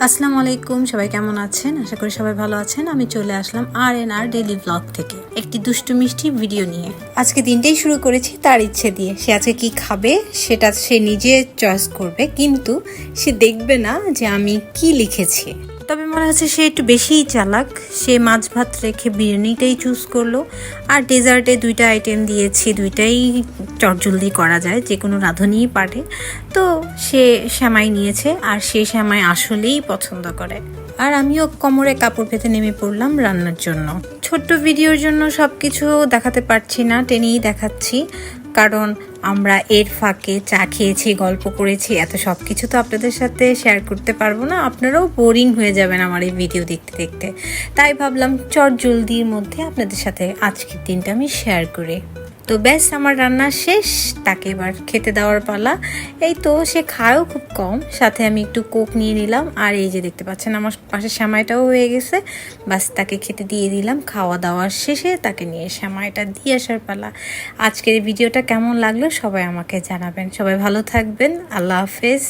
আসসালামু আলাইকুম, সবাই কেমন আছেন? আশা করি সবাই ভালো আছেন। আমি চলে আসলাম আর ডেইলি ব্লগ থেকে একটি দুষ্টু মিষ্টি ভিডিও নিয়ে। আজকে দিনটাই শুরু করেছি তার ইচ্ছে দিয়ে। সে আজকে কি খাবে সেটা সে নিজে চয়েস করবে, কিন্তু সে দেখবে না যে আমি কি লিখেছি। তবে মনে হচ্ছে সে একটু বেশিই চালাক। সে মাছ ভাত রেখে বিরিয়ানিটাই চুজ করলো, আর ডেজার্টে দুইটা আইটেম দিয়েছি, দুইটাই চটজলদি করা যায়, যে কোনো রাঁধুনিই পারে। তো সে সেমাই নিয়েছে, আর সে সেমাই আসলেই পছন্দ করে। আর আমিও কোমরে কাপড় পেতে নেমে পড়লাম রান্নার জন্য। ছোট্ট ভিডিওর জন্য সব কিছু দেখাতে পারছি না, টেনেই দেখাচ্ছি, কারণ আমরা এর ফাঁকে চা খেয়েছি, গল্প করেছি, এত সব কিছু তো আপনাদের সাথে শেয়ার করতে পারবো না। আপনারাও বোরিং হয়ে যাবেন আমার এই ভিডিও দেখতে দেখতে। তাই ভাবলাম চটজলদির মধ্যে আপনাদের সাথে আজকের দিনটা আমি শেয়ার করি। তো ব্যাস, আমার রান্না শেষ, তাকে এবার খেতে দেওয়ার পালা। এই তো সে খায়ও খুব কম, সাথে আমি একটু কোক নিয়ে নিলাম। আর এই যে দেখতে পাচ্ছেন আমার পাশে সেমাইটাও হয়ে গেছে। বাস তাকে খেতে দিয়ে দিলাম। খাওয়া দাওয়ার শেষে তাকে নিয়ে সেমাইটা দিয়ে আসার পালা। আজকের এই ভিডিওটা কেমন লাগলো সবাই আমাকে জানাবেন। সবাই ভালো থাকবেন। আল্লাহ হাফেজ।